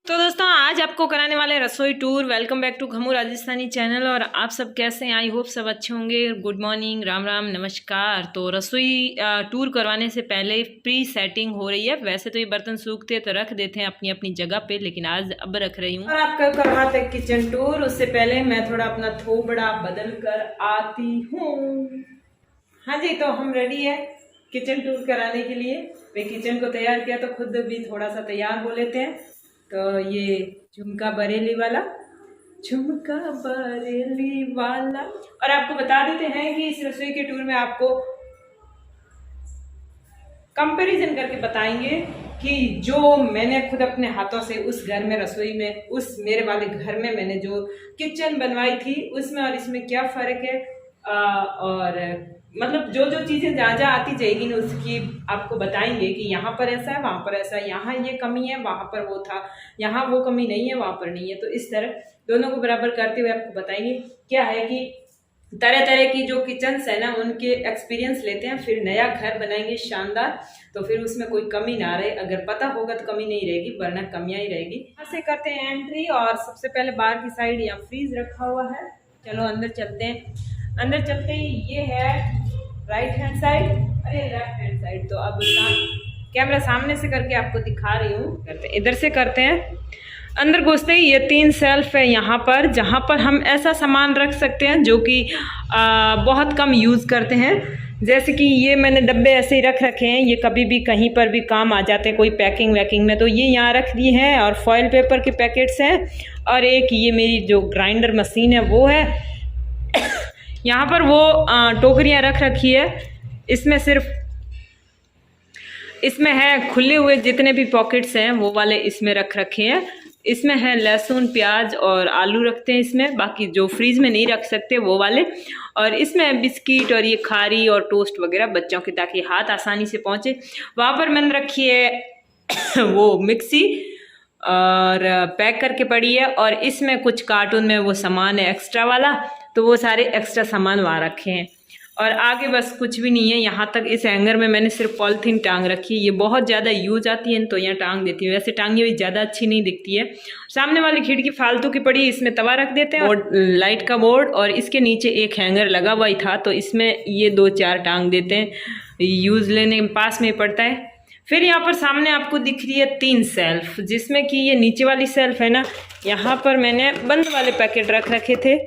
तो दोस्तों आज आपको कराने वाले रसोई tour. Welcome back to Ghamu Rajasthani channel. और आप सब कैसे हैं? आई होप सब अच्छे होंगे। गुड मॉर्निंग, राम राम, नमस्कार। तो रसोई टूर करवाने से पहले प्री सेटिंग हो रही है। वैसे तो ये बर्तन सूखते तो रख देते हैं अपनी अपनी जगह पे, लेकिन आज अब रख रही हूँ। और आपका करवाते किचन टूर, उससे पहले मैं थोड़ा अपना थोबड़ा बदल कर आती हूँ। हाँ जी, तो हम रेडी है किचन टूर कराने के लिए। वे किचन को तैयार किया तो खुद भी थोड़ा सा तैयार हो लेते हैं। तो ये झुमका बरेली वाला, झुमका बरेली वाला। और आपको बता देते हैं कि इस रसोई के टूर में आपको कंपैरिजन करके बताएंगे कि जो मैंने खुद अपने हाथों से उस घर में, रसोई में, उस मेरे वाले घर में मैंने जो किचन बनवाई थी उसमें और इसमें क्या फ़र्क है। और मतलब जो जो चीज़ें जहाँ जहाँ आती जाएगी ना उसकी आपको बताएंगे कि यहाँ पर ऐसा है, वहाँ पर ऐसा है, यहाँ ये कमी है, वहाँ पर वो था, यहाँ वो कमी नहीं है, वहाँ पर नहीं है। तो इस तरह दोनों को बराबर करते हुए आपको बताएंगे क्या है कि तरह तरह की जो किचन्स है ना उनके एक्सपीरियंस लेते हैं, फिर नया घर बनाएंगे शानदार। तो फिर उसमें कोई कमी ना रहे। अगर पता होगा तो कमी नहीं रहेगी, वरना कमियां ही रहेगी। यहाँ से करते हैं एंट्री। और सबसे पहले बाहर की साइड यहाँ फ्रीज रखा हुआ है। चलो अंदर चलते हैं। अंदर चलते ही ये है राइट हैंड साइड, अरे लेफ्ट हैंड साइड। तो अब कैमरा सामने से करके आपको दिखा रही हूँ। इधर से करते हैं। अंदर घुसते ही ये 3 शेल्फ है यहाँ पर, जहाँ पर हम ऐसा सामान रख सकते हैं जो कि बहुत कम यूज़ करते हैं। जैसे कि ये मैंने डब्बे ऐसे ही रख रखे हैं, ये कभी भी कहीं पर भी काम आ जाते हैं, कोई पैकिंग वैकिंग में। तो ये यहाँ रख दिए हैं। और फॉइल पेपर के पैकेट्स हैं। और एक ये मेरी जो ग्राइंडर मशीन है वो है। यहाँ पर वो टोकरियाँ रख रखी है। इसमें सिर्फ इसमें है खुले हुए जितने भी पॉकेट्स हैं वो वाले इसमें रख रखे हैं। इसमें है लहसुन, प्याज और आलू रखते हैं इसमें, बाकी जो फ्रीज में नहीं रख सकते वो वाले। और इसमें बिस्किट और ये खारी और टोस्ट वगैरह बच्चों के, ताकि हाथ आसानी से पहुँचे। वहाँ पर मैंने रखी है वो मिक्सी और पैक करके पड़ी है। और इसमें कुछ कार्टून में वो सामान है एक्स्ट्रा वाला, तो वो सारे एक्स्ट्रा सामान वहाँ रखे हैं। और आगे बस कुछ भी नहीं है। यहाँ तक इस हैंगर में मैंने सिर्फ पॉलिथीन टांग रखी है। ये बहुत ज़्यादा यूज आती है तो यहाँ टांग देती हूँ। वैसे टांगी हुई ज़्यादा अच्छी नहीं दिखती है। सामने वाली खिड़की फालतू की पड़ी, इसमें तवा रख देते हैं और लाइट का बोर्ड। और इसके नीचे एक हैंगर लगा हुआ ही था तो इसमें ये 2-4 टांग देते हैं, यूज़ लेने के पास में पड़ता है। फिर यहाँ पर सामने आपको दिख रही है 3 शेल्फ, जिसमें कि ये नीचे वाली शेल्फ है ना, यहाँ पर मैंने बंद वाले पैकेट रख रखे थे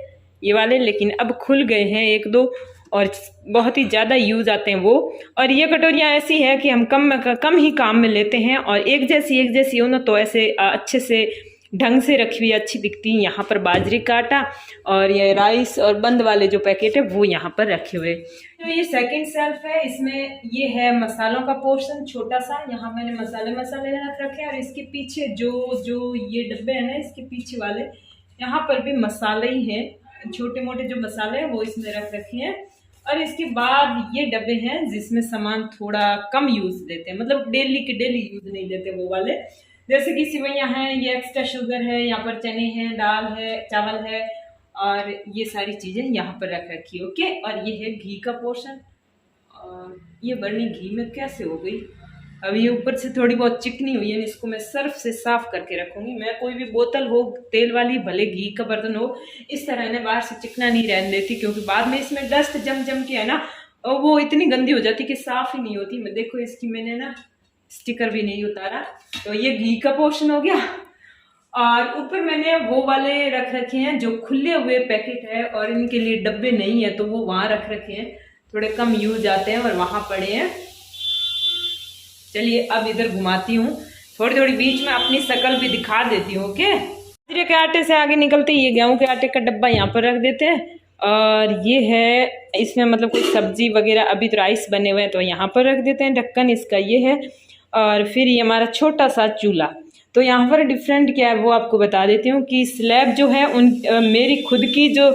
ये वाले, लेकिन अब खुल गए हैं 1-2 और बहुत ही ज़्यादा यूज़ आते हैं वो। और ये कटोरियाँ ऐसी है कि हम कम ही काम में लेते हैं। और एक जैसी हो ना तो ऐसे अच्छे से ढंग से रखी हुई अच्छी दिखती है। यहाँ पर बाजरे का आटा और ये राइस और बंद वाले जो पैकेट है वो यहाँ पर रखे हुए। तो ये सेकंड शेल्फ है। इसमें ये है मसालों का पोर्शन छोटा सा, यहाँ मैंने मसाले रख रखे हैं। और इसके पीछे जो ये डब्बे हैं ना, इसके पीछे वाले यहाँ पर भी मसाले ही हैं, छोटे मोटे जो मसाले हैं वो इसमें रख रखे हैं। और इसके बाद ये डब्बे हैं जिसमें सामान थोड़ा कम यूज़ लेते हैं, मतलब डेली यूज़ नहीं लेते वो वाले। जैसे कि सिवैयाँ हैं, ये एक्स्ट्रा शुगर है, यहाँ पर चने हैं, दाल है, चावल है और ये सारी चीज़ें यहाँ पर रख रखी है। ओके। और ये है घी का पोर्शन। और ये बर्नी घी में कैसे हो गई, अब ये ऊपर से थोड़ी बहुत चिकनी हुई है, इसको मैं सर्फ से साफ करके रखूंगी। मैं कोई भी बोतल हो तेल वाली, भले घी का बर्तन हो, इस तरह ने बाहर से चिकना नहीं रहने देती, क्योंकि बाद में इसमें डस्ट जम के है ना, और वो इतनी गंदी हो जाती कि साफ ही नहीं होती। मैं देखो इसकी मैंने ना स्टिकर भी नहीं उतारा। तो ये घी का पोर्शन हो गया। और ऊपर मैंने वो वाले रख रखे हैं जो खुले हुए पैकेट है, और इनके लिए डब्बे नहीं है तो वो वहाँ रख रखे हैं, थोड़े कम यूज आते हैं और वहाँ पड़े हैं। चलिए अब इधर घुमाती हूँ, थोड़ी बीच में अपनी शक्ल भी दिखा देती हूँ। ओके। बाजरे के आटे से आगे निकलते ये गेहूं के आटे का डब्बा यहाँ पर रख देते हैं। और ये है, इसमें मतलब कोई सब्जी वगैरह, अभी तो राइस बने हुए हैं तो यहाँ पर रख देते हैं। ढक्कन इसका ये है। और फिर ये हमारा छोटा सा चूल्हा। तो यहाँ पर डिफरेंट क्या है वो आपको बता देती हूँ कि स्लैब जो है मेरी खुद की जो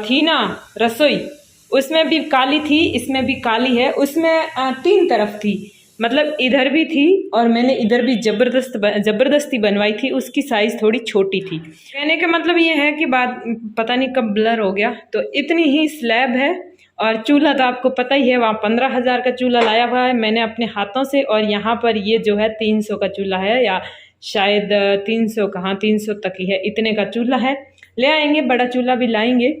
थी ना रसोई, उसमें भी काली थी, इसमें भी काली है। उसमें 3 तरफ थी, मतलब इधर भी थी और मैंने इधर भी ज़बरदस्ती बनवाई थी। उसकी साइज़ थोड़ी छोटी थी। कहने का मतलब ये है कि बात पता नहीं कब ब्लर हो गया। तो इतनी ही स्लैब है। और चूल्हा तो आपको पता ही है, वहाँ 15,000 का चूल्हा लाया हुआ है मैंने अपने हाथों से। और यहाँ पर ये जो है 300 का चूल्हा है, या शायद 300 कहाँ 300 तक ही है, इतने का चूल्हा है। ले आएंगे, बड़ा चूल्हा भी लाएंगे।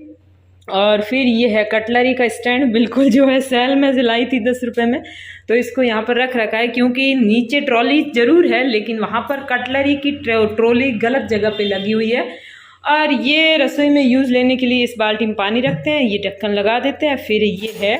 और फिर ये है कटलरी का स्टैंड, बिल्कुल जो है सेल में से लाई थी 10 रुपये में, तो इसको यहाँ पर रख रखा है क्योंकि नीचे ट्रॉली ज़रूर है लेकिन वहाँ पर कटलरी की ट्रॉली गलत जगह पे लगी हुई है। और ये रसोई में यूज़ लेने के लिए इस बाल्टी में पानी रखते हैं, ये ढक्कन लगा देते हैं। फिर ये है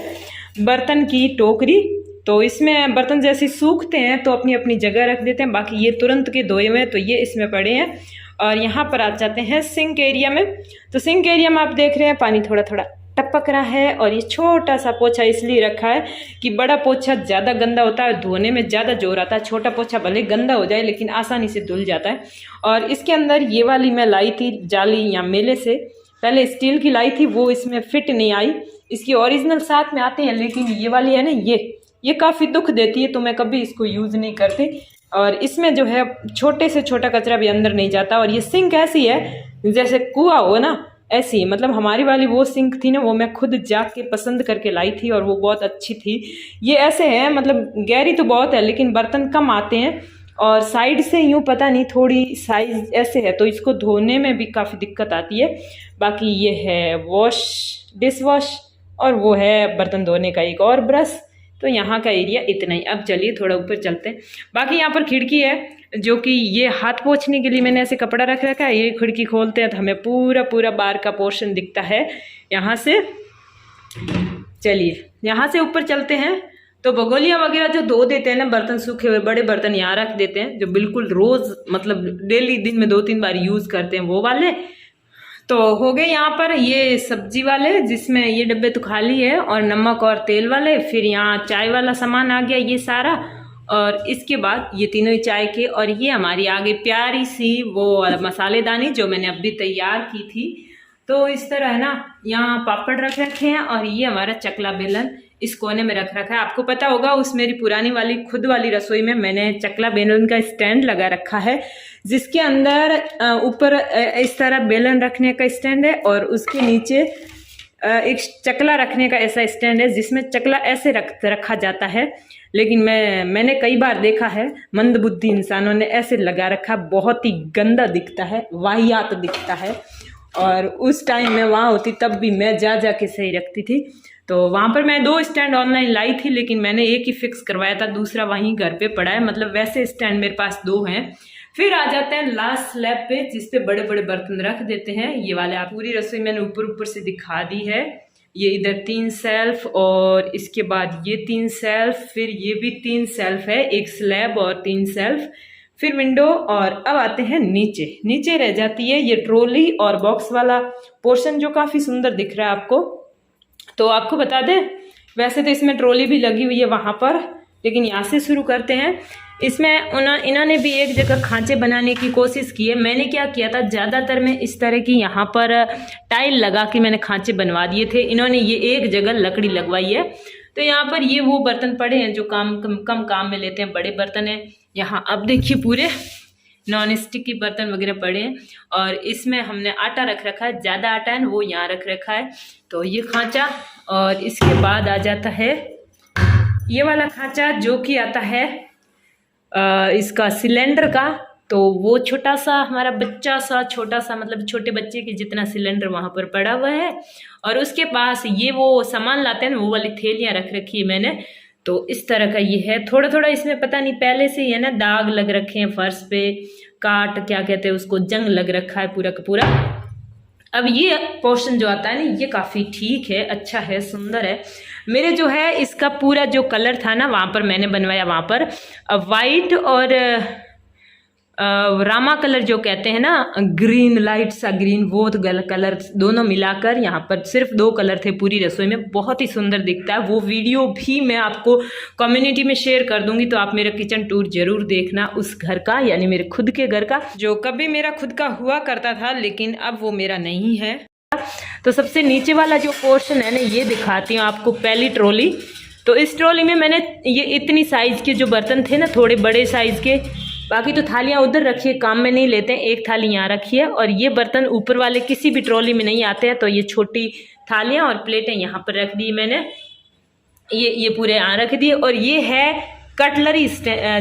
बर्तन की टोकरी, तो इसमें बर्तन जैसे सूखते हैं तो अपनी अपनी जगह रख देते हैं, बाकी ये तुरंत के धोए हुए हैं तो ये इसमें पड़े हैं। और यहाँ पर आ जाते हैं सिंक एरिया में। तो सिंक एरिया में आप देख रहे हैं पानी थोड़ा थोड़ा टपक रहा है, और ये छोटा सा पोछा इसलिए रखा है कि बड़ा पोछा ज़्यादा गंदा होता है, धोने में ज़्यादा जोर आता है। छोटा पोछा भले गंदा हो जाए लेकिन आसानी से धुल जाता है। और इसके अंदर ये वाली मैं लाई थी जाली या मेले से, पहले स्टील की लाई थी, वो इसमें फिट नहीं आई। इसकी ओरिजिनल साथ में आते हैं लेकिन ये वाली है ना, ये काफ़ी दुख देती है, तो मैं कभी इसको यूज़ नहीं करती। और इसमें जो है छोटे से छोटा कचरा भी अंदर नहीं जाता। और ये सिंक ऐसी है जैसे कुआं हो ना, ऐसी, मतलब हमारी वाली वो सिंक थी ना, वो मैं खुद जाके पसंद करके लाई थी और वो बहुत अच्छी थी। ये ऐसे है, मतलब गहरी तो बहुत है लेकिन बर्तन कम आते हैं, और साइड से यूँ पता नहीं थोड़ी साइज ऐसे है, तो इसको धोने में भी काफ़ी दिक्कत आती है। बाकी ये है वॉश, डिश वॉश, और वो है बर्तन धोने का एक और ब्रश। तो यहाँ का एरिया इतना ही। अब चलिए थोड़ा ऊपर चलते हैं। बाकी यहाँ पर खिड़की है जो कि ये हाथ पोंछने के लिए मैंने ऐसे कपड़ा रख रखा है। ये खिड़की खोलते हैं तो हमें पूरा पूरा बाहर का पोर्शन दिखता है यहाँ से। चलिए यहाँ से ऊपर चलते हैं। तो बगोलियाँ वगैरह जो धो देते हैं ना, बर्तन सूखे हुए बड़े बर्तन यहाँ रख देते हैं, जो बिल्कुल रोज़ मतलब डेली दिन में 2-3 बार यूज़ करते हैं वो वाले। तो हो गए यहाँ पर ये सब्जी वाले, जिसमें ये डब्बे तो खाली है, और नमक और तेल वाले। फिर यहाँ चाय वाला सामान आ गया ये सारा, और इसके बाद ये तीनों ही चाय के। और ये हमारी आगे प्यारी सी वो मसालेदानी जो मैंने अभी तैयार की थी। तो इस तरह है ना, यहाँ पापड़ रख रखे हैं, और ये हमारा चकला बेलन इस कोने में रख रखा है। आपको पता होगा उस मेरी पुरानी वाली खुद वाली रसोई में मैंने चकला बेलन का स्टैंड लगा रखा है, जिसके अंदर ऊपर इस तरह बेलन रखने का स्टैंड है, और उसके नीचे एक चकला रखने का ऐसा स्टैंड है जिसमें चकला ऐसे रखा जाता है। लेकिन मैंने कई बार देखा है मंदबुद्धि इंसानों ने ऐसे लगा रखा, बहुत ही गंदा दिखता है, वाहियात दिखता है। और उस टाइम मैं वहाँ होती तब भी मैं जा के सही रखती थी। तो वहाँ पर मैं 2 स्टैंड ऑनलाइन लाई थी, लेकिन मैंने एक ही फिक्स करवाया था, दूसरा वहीं घर पे पड़ा है। मतलब वैसे स्टैंड मेरे पास 2 हैं। फिर आ जाते हैं लास्ट स्लैब पे, जिस पे बड़े बड़े बर्तन रख देते हैं। ये वाले आप पूरी रसोई मैंने ऊपर से दिखा दी है। ये इधर 3 सेल्फ, और इसके बाद ये 3 सेल्फ, फिर ये भी 3 सेल्फ है, एक स्लैब और 3 सेल्फ, फिर विंडो। और अब आते हैं नीचे रह जाती है ये ट्रॉली और बॉक्स वाला पोर्शन, जो काफ़ी सुंदर दिख रहा है आपको। तो आपको बता दें, वैसे तो इसमें ट्रॉली भी लगी हुई है वहाँ पर, लेकिन यहाँ से शुरू करते हैं। इसमें इन्होंने भी एक जगह खांचे बनाने की कोशिश की है। मैंने क्या किया था, ज़्यादातर में इस तरह की यहाँ पर टाइल लगा के मैंने खांचे बनवा दिए थे। इन्होंने ये एक जगह लकड़ी लगवाई है। तो यहाँ पर ये वो बर्तन पड़े हैं जो कम काम में लेते हैं, बड़े बर्तन हैं यहाँ। अब देखिए पूरे नॉन स्टिक की बर्तन वगैरह पड़े हैं, और इसमें हमने आटा रख रखा है, ज़्यादा आटा है वो यहाँ रख रखा है। तो ये खांचा, और इसके बाद आ जाता है ये वाला खांचा जो कि आता है इसका सिलेंडर का। तो वो छोटा सा हमारा बच्चा सा, छोटा सा मतलब छोटे बच्चे के जितना सिलेंडर वहाँ पर पड़ा हुआ है। और उसके पास ये वो सामान लाते हैं वो वाली थैलियाँ रख रखी है मैंने। तो इस तरह का ये है। थोड़ा थोड़ा इसमें पता नहीं पहले से ही है ना दाग लग रखे हैं फर्श पे, काट क्या कहते हैं उसको, जंग लग रखा है पूरा का पूरा। अब ये पोर्शन जो आता है ना, ये काफ़ी ठीक है, अच्छा है, सुंदर है। मेरे जो है इसका पूरा जो कलर था ना, वहाँ पर मैंने बनवाया, वहाँ पर वाइट और रामा कलर जो कहते हैं ना, ग्रीन, लाइट सा ग्रीन, वो कलर दोनों मिलाकर यहाँ पर सिर्फ 2 कलर थे पूरी रसोई में। बहुत ही सुंदर दिखता है। वो वीडियो भी मैं आपको कम्युनिटी में शेयर कर दूंगी, तो आप मेरा किचन टूर जरूर देखना उस घर का, यानी मेरे खुद के घर का, जो कभी मेरा खुद का हुआ करता था लेकिन अब वो मेरा नहीं है। तो सबसे नीचे वाला जो पोर्शन है ना, ये दिखाती हूँ आपको। पहली ट्रॉली, तो इस ट्रॉली में मैंने ये इतनी साइज के जो बर्तन थे ना, थोड़े बड़े साइज के, बाकी तो थालियाँ उधर रखी है, काम में नहीं लेते हैं, एक थाली यहाँ रखी है। और ये बर्तन ऊपर वाले किसी भी ट्रॉली में नहीं आते हैं, तो ये छोटी थालियाँ और प्लेटें यहाँ पर रख दी मैंने, ये पूरे यहाँ रख दिए। और ये है कटलरी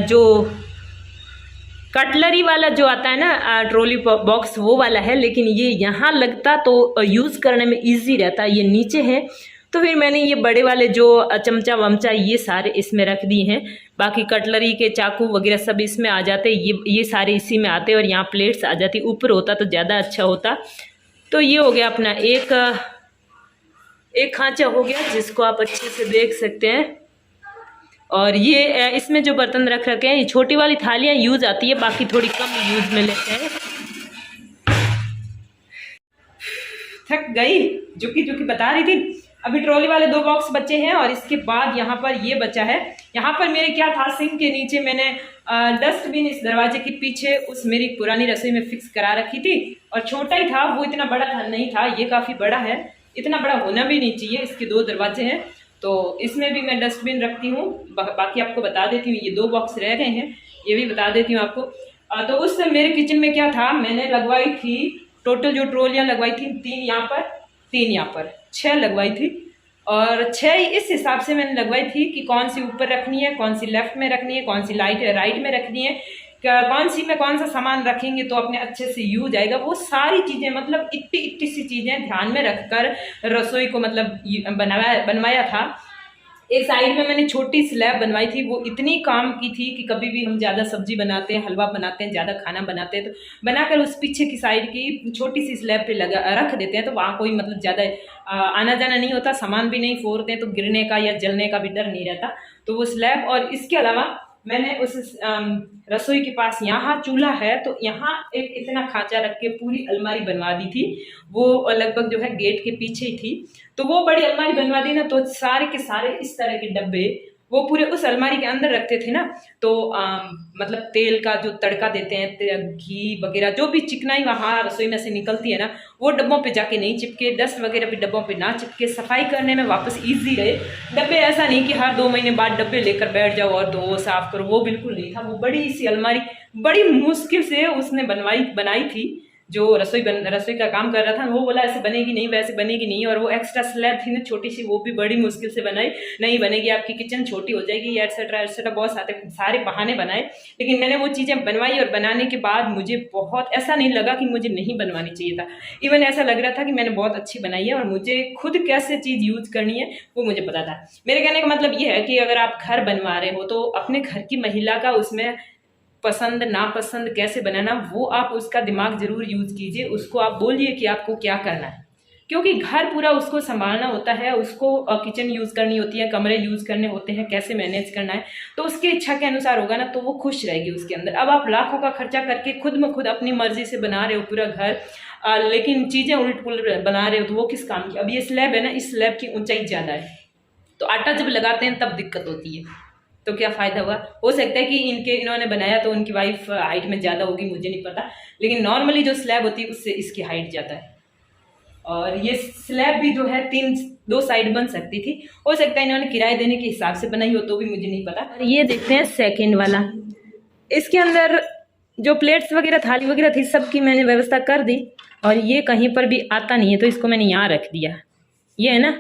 जो कटलरी वाला जो आता है ना ट्रॉली बॉक्स, वो वाला है, लेकिन ये यहाँ लगता तो यूज़ करने में इजी रहता, ये नीचे है। तो फिर मैंने ये बड़े वाले जो चमचा वमचा ये सारे इसमें रख दिए हैं। बाकी कटलरी के चाकू वगैरह सब इसमें आ जाते, ये सारे इसी में आते और यहाँ प्लेट्स आ जाती। ऊपर होता तो ज़्यादा अच्छा होता। तो ये हो गया अपना एक खांचा हो गया, जिसको आप अच्छे से देख सकते हैं। और ये इसमें जो बर्तन रख रखे हैं, ये छोटी वाली थालियाँ यूज़ आती है, बाकी थोड़ी कम यूज़ में लेते हैं। थक गई, झुकी झुकी बता रही थी। अभी ट्रॉली वाले 2 बॉक्स बचे हैं और इसके बाद यहाँ पर ये बचा है। यहाँ पर मेरे क्या था, सिंक के नीचे मैंने डस्टबिन इस दरवाजे के पीछे उस मेरी पुरानी रसोई में फिक्स करा रखी थी, और छोटा ही था वो, इतना बड़ा था नहीं था। ये काफ़ी बड़ा है, इतना बड़ा होना भी नहीं चाहिए। इसके 2 दरवाजे हैं, तो इसमें भी मैं डस्टबिन रखती हूँ। बाकी आपको बता देती हूँ, ये 2 बॉक्स रह गए हैं, ये भी बता देती हूँ आपको। तो उस समय मेरे किचन में क्या था, मैंने लगवाई थी टोटल जो ट्रॉलियाँ लगवाई थी, 3 यहाँ पर 3 यहाँ पर 6 लगवाई थी। और 6 इस हिसाब से मैंने लगवाई थी कि कौन सी ऊपर रखनी है, कौन सी लेफ्ट में रखनी है, कौन सी राइट में रखनी है, कौन सी में कौन सा सामान रखेंगे तो अपने अच्छे से यूज आएगा। वो सारी चीज़ें मतलब इतनी इतनी सी चीज़ें ध्यान में रखकर रसोई को मतलब बनवाया था। एक साइड में मैंने छोटी स्लैब बनवाई थी, वो इतनी काम की थी कि कभी भी हम ज़्यादा सब्जी बनाते हैं, हलवा बनाते हैं, ज़्यादा खाना बनाते हैं, तो बनाकर उस पीछे की साइड की छोटी सी स्लैब पे रख देते हैं, तो वहाँ कोई मतलब ज़्यादा आना जाना नहीं होता, सामान भी नहीं फोड़ते हैं, तो गिरने का या जलने का भी डर नहीं रहता। तो वो स्लैब, और इसके अलावा मैंने उस रसोई के पास यहाँ चूल्हा है, तो यहाँ एक इतना खांचा रख के पूरी अलमारी बनवा दी थी। वो लगभग जो है गेट के पीछे ही थी, तो वो बड़ी अलमारी बनवा दी ना, तो सारे के सारे इस तरह के डब्बे वो पूरे उस अलमारी के अंदर रखते थे ना। तो मतलब तेल का जो तड़का देते हैं, घी वगैरह जो भी चिकनाई वहाँ रसोई में से निकलती है ना, वो डब्बों पे जाके नहीं चिपके, डस्ट वगैरह भी डब्बों पे ना चिपके, सफाई करने में वापस ईजी रहे। डब्बे ऐसा नहीं कि हर 2 महीने बाद डब्बे लेकर बैठ जाओ और धो साफ करो, वो बिल्कुल नहीं था। वो बड़ी सी अलमारी बड़ी मुश्किल से उसने बनाई थी, जो रसोई का काम कर रहा था। वो बोला ऐसे बनेगी नहीं, वैसे बनेगी नहीं, और वो एक्स्ट्रा स्लैब थी ना छोटी सी, वो भी बड़ी मुश्किल से बनाई। नहीं बनेगी, आपकी किचन छोटी हो जाएगी, एटसेट्रा एटसेट्रा, बहुत सारे बहाने बनाए। लेकिन मैंने वो चीज़ें बनवाई, और बनाने के बाद मुझे बहुत ऐसा नहीं लगा कि मुझे नहीं बनवानी चाहिए था। इवन ऐसा लग रहा था कि मैंने बहुत अच्छी बनाई है, और मुझे खुद कैसे चीज़ यूज करनी है वो मुझे पता था। मेरे कहने का मतलब ये है कि अगर आप घर बनवा रहे हो, तो अपने घर की महिला का उसमें पसंद नापसंद कैसे बनाना, वो आप उसका दिमाग जरूर यूज कीजिए। उसको आप बोलिए कि आपको क्या करना है, क्योंकि घर पूरा उसको संभालना होता है, उसको किचन यूज करनी होती है, कमरे यूज करने होते हैं, कैसे मैनेज करना है, तो उसकी इच्छा के अनुसार होगा ना, तो वो खुश रहेगी उसके अंदर। अब आप लाखों का खर्चा करके खुद में खुद अपनी मर्जी से बना रहे हो पूरा घर, लेकिन चीजें उलट पुलट बना रहे हो, तो वो किस काम की। अब ये स्लैब है ना, इस स्लैब की ऊंचाई ज्यादा है, तो आटा जब लगाते हैं तब दिक्कत होती है, तो क्या फ़ायदा हुआ। हो सकता है कि इन्होंने बनाया तो उनकी वाइफ हाइट में ज़्यादा होगी, मुझे नहीं पता, लेकिन नॉर्मली जो स्लैब होती है उससे इसकी हाइट ज़्यादा है। और ये स्लैब भी जो है 2 साइड बन सकती थी, हो सकता है इन्होंने किराए देने के हिसाब से बनाई हो, तो भी मुझे नहीं पता। और ये देखते हैं सेकेंड वाला, इसके अंदर जो प्लेट्स वगैरह थाली वगैरह थी सबकी मैंने व्यवस्था कर दी, और ये कहीं पर भी आता नहीं है, तो इसको मैंने यहाँ रख दिया। ये है ना,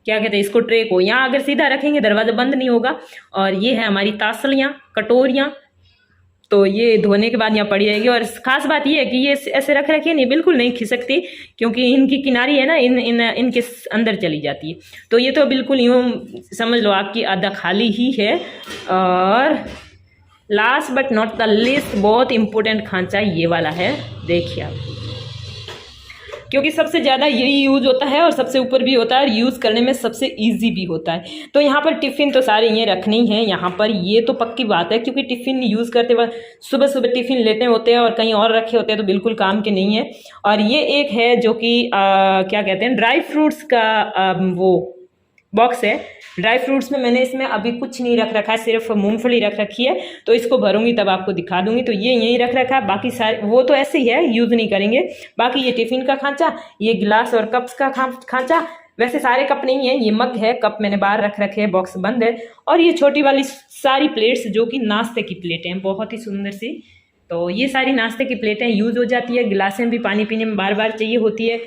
क्या कहते हैं इसको, ट्रे को यहाँ अगर सीधा रखेंगे दरवाज़ा बंद नहीं होगा। और ये है हमारी तासलियाँ, कटोरियाँ, तो ये धोने के बाद यहाँ पड़ी रहेगी। और ख़ास बात ये है कि ये ऐसे रख रखिए नहीं, बिल्कुल नहीं खिसकती, क्योंकि इनकी किनारी है ना, इनके अंदर चली जाती है। तो ये तो बिल्कुल यूँ समझ लो आपकी आधा खाली ही है। और last but not the least, बहुत इंपॉर्टेंट खांचा ये वाला है, देखिए आप, क्योंकि सबसे ज़्यादा यही यूज होता है और सबसे ऊपर भी होता है, और यूज़ करने में सबसे इजी भी होता है। तो यहाँ पर टिफ़िन तो सारे ये रखने ही हैं यहाँ पर, ये तो पक्की बात है, क्योंकि टिफ़िन यूज़ करते वक्त सुबह सुबह टिफ़िन लेते होते हैं और कहीं और रखे होते हैं, तो बिल्कुल काम के नहीं है। और ये एक है जो कि क्या कहते हैं, ड्राई फ्रूट्स का वो बॉक्स है। ड्राई फ्रूट्स में मैंने इसमें अभी कुछ नहीं रख रखा है, सिर्फ मूंगफली रख रखी है, तो इसको भरूंगी तब आपको दिखा दूंगी। तो ये यहीं रख रखा है, बाकी सारे वो तो ऐसे ही है, यूज़ नहीं करेंगे। बाकी ये टिफ़िन का खांचा, ये गिलास और कप्स का खांचा, वैसे सारे कप नहीं है, ये मग है, कप मैंने बाहर रख रखे हैं, बॉक्स बंद है। और ये छोटी वाली सारी प्लेट्स जो कि नाश्ते की प्लेटें हैं, बहुत ही सुंदर सी, तो ये सारी नाश्ते की प्लेटें यूज़ हो जाती है। गिलासें भी पानी पीने में बार बार चाहिए होती है।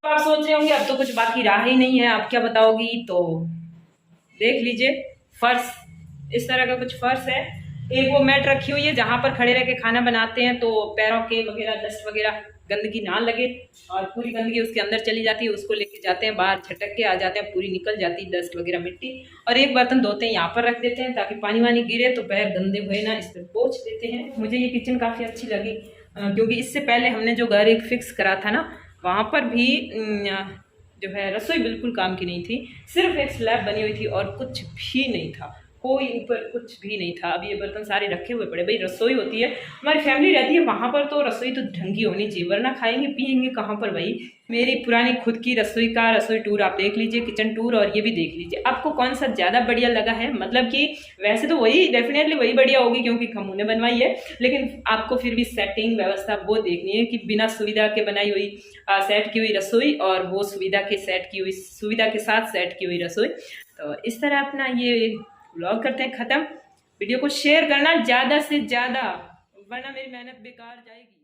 तो आप सोच रहे होंगे अब तो कुछ बाकी रहा ही नहीं है, आप क्या बताओगी, तो देख लीजिए, फर्श इस तरह का कुछ फर्श है। एक वो मैट रखी हुई है जहाँ पर खड़े रह के खाना बनाते हैं, तो पैरों के वगैरह डस्ट वगैरह गंदगी ना लगे, और पूरी गंदगी उसके अंदर चली जाती है, उसको लेके जाते हैं बाहर, झटक के आ जाते हैं, पूरी निकल जाती है डस्ट वगैरह मिट्टी। और एक बर्तन धोते हैं यहाँ पर रख देते हैं ताकि पानी वानी गिरे तो पैर गंदे हुए ना, इस पर पोंछ देते हैं। मुझे ये किचन काफ़ी अच्छी लगी क्योंकि इससे पहले हमने जो घर एक फिक्स करा था ना, वहाँ पर भी जो है रसोई बिल्कुल काम की नहीं थी, सिर्फ एक स्लैब बनी हुई थी और कुछ भी नहीं था, कोई ऊपर कुछ भी नहीं था। अब ये बर्तन सारे रखे हुए पड़े। भाई रसोई होती है, हमारी फैमिली रहती है वहाँ पर, तो रसोई तो ढंगी होनी चाहिए, वरना खाएंगे पिएंगे कहाँ पर भाई। मेरी पुरानी खुद की रसोई का रसोई टूर आप देख लीजिए, किचन टूर, और ये भी देख लीजिए। आपको कौन सा ज़्यादा बढ़िया लगा है? मतलब कि वैसे तो वही डेफिनेटली वही बढ़िया होगी क्योंकि हमने बनवाई है, लेकिन आपको फिर भी सेटिंग व्यवस्था वो देखनी है कि बिना सुविधा के बनाई हुई सेट की हुई रसोई और वो सुविधा के साथ सेट की हुई रसोई। तो इस तरह अपना ये व्लॉग करते हैं ख़त्म। वीडियो को शेयर करना ज़्यादा से ज़्यादा, वरना मेरी मेहनत बेकार जाएगी।